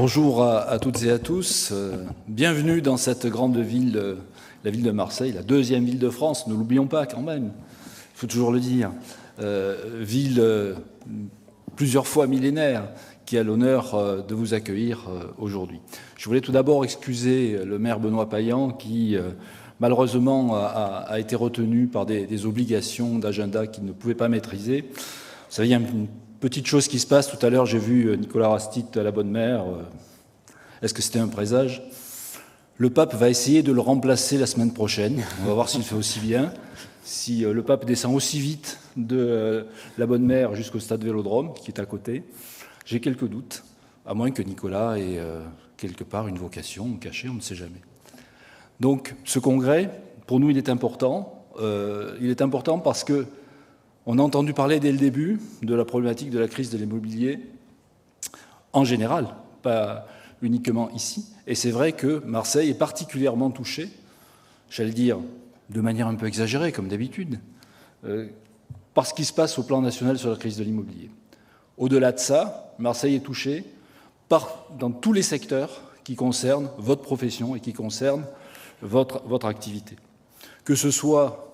Bonjour à toutes et à tous. Bienvenue dans cette grande ville, la ville de Marseille, la deuxième ville de France, ne l'oublions pas quand même, il faut toujours le dire. Ville plusieurs fois millénaire qui a l'honneur de vous accueillir aujourd'hui. Je voulais tout d'abord excuser le maire Benoît Payan qui malheureusement a été retenu par des obligations d'agenda qu'il ne pouvait pas maîtriser. Vous savez, il y a une petite chose qui se passe. Tout à l'heure, j'ai vu Nicolas Rastit à la Bonne Mère. Est-ce que c'était un présage? Le pape va essayer de le remplacer la semaine prochaine. On va voir s'il fait aussi bien. Si le pape descend aussi vite de la Bonne Mère jusqu'au stade Vélodrome, qui est à côté, j'ai quelques doutes, à moins que Nicolas ait quelque part une vocation cachée, on ne sait jamais. Donc, ce congrès, pour nous, il est important. Il est important parce que on a entendu parler dès le début de la problématique de la crise de l'immobilier en général, pas uniquement ici. Et c'est vrai que Marseille est particulièrement touchée, j'allais dire de manière un peu exagérée, comme d'habitude, par ce qui se passe au plan national sur la crise de l'immobilier. Au-delà de ça, Marseille est touchée dans tous les secteurs qui concernent votre profession et qui concernent votre activité. Que ce soit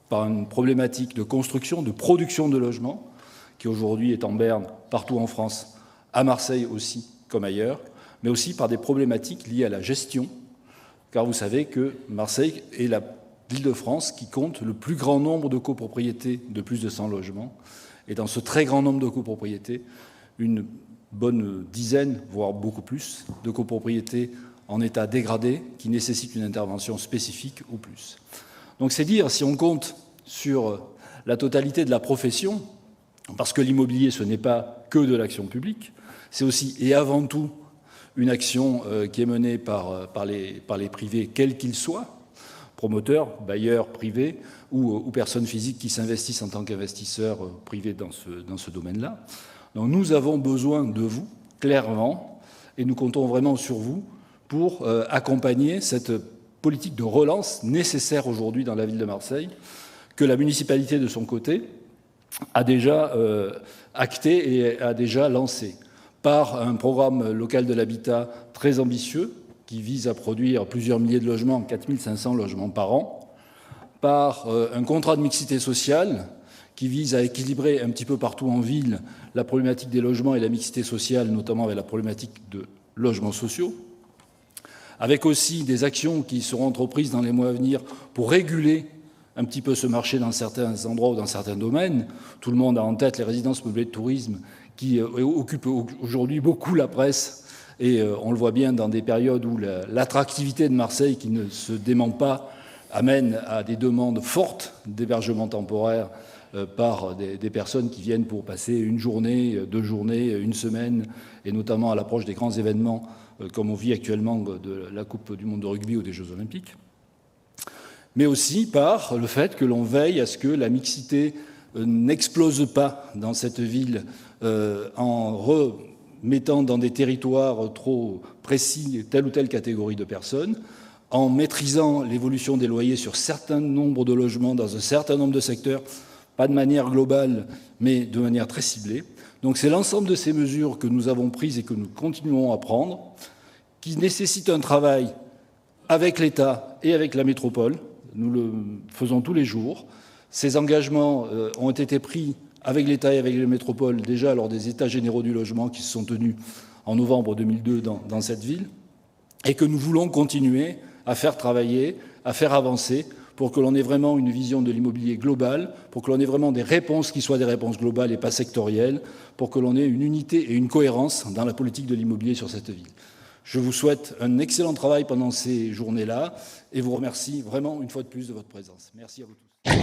par une problématique de construction, de production de logements, qui aujourd'hui est en berne partout en France, à Marseille aussi, comme ailleurs, mais aussi par des problématiques liées à la gestion, car vous savez que Marseille est la ville de France qui compte le plus grand nombre de copropriétés de plus de 100 logements, et dans ce très grand nombre de copropriétés, une bonne dizaine, voire beaucoup plus, de copropriétés en état dégradé qui nécessitent une intervention spécifique ou plus. Donc c'est dire, si on compte sur la totalité de la profession, parce que l'immobilier, ce n'est pas que de l'action publique, c'est aussi et avant tout une action qui est menée par les privés, quels qu'ils soient, promoteurs, bailleurs privés ou personnes physiques qui s'investissent en tant qu'investisseurs privés dans ce domaine-là. Donc nous avons besoin de vous, clairement, et nous comptons vraiment sur vous pour accompagner cette politique de relance nécessaire aujourd'hui dans la ville de Marseille, que la municipalité de son côté a déjà acté et a déjà lancé par un programme local de l'habitat très ambitieux qui vise à produire plusieurs milliers de logements, 4500 logements par an, par un contrat de mixité sociale qui vise à équilibrer un petit peu partout en ville la problématique des logements et la mixité sociale, notamment avec la problématique de logements sociaux, avec aussi des actions qui seront entreprises dans les mois à venir pour réguler un petit peu ce marché dans certains endroits ou dans certains domaines. Tout le monde a en tête les résidences meublées de tourisme qui occupent aujourd'hui beaucoup la presse et on le voit bien dans des périodes où l'attractivité de Marseille, qui ne se dément pas, amène à des demandes fortes d'hébergement temporaire par des personnes qui viennent pour passer une journée, 2 journées, une semaine, et notamment à l'approche des grands événements comme on vit actuellement de la Coupe du monde de rugby ou des Jeux Olympiques, mais aussi par le fait que l'on veille à ce que la mixité n'explose pas dans cette ville en remettant dans des territoires trop précis telle ou telle catégorie de personnes, en maîtrisant l'évolution des loyers sur certain nombre de logements dans un certain nombre de secteurs, pas de manière globale, mais de manière très ciblée. Donc c'est l'ensemble de ces mesures que nous avons prises et que nous continuons à prendre, qui nécessitent un travail avec l'État et avec la métropole. Nous le faisons tous les jours. Ces engagements ont été pris avec l'État et avec la métropole déjà lors des États généraux du logement qui se sont tenus en novembre 2002 dans cette ville, et que nous voulons continuer à faire travailler, à faire avancer, pour que l'on ait vraiment une vision de l'immobilier globale, pour que l'on ait vraiment des réponses qui soient des réponses globales et pas sectorielles, pour que l'on ait une unité et une cohérence dans la politique de l'immobilier sur cette ville. Je vous souhaite un excellent travail pendant ces journées-là et vous remercie vraiment une fois de plus de votre présence. Merci à vous tous.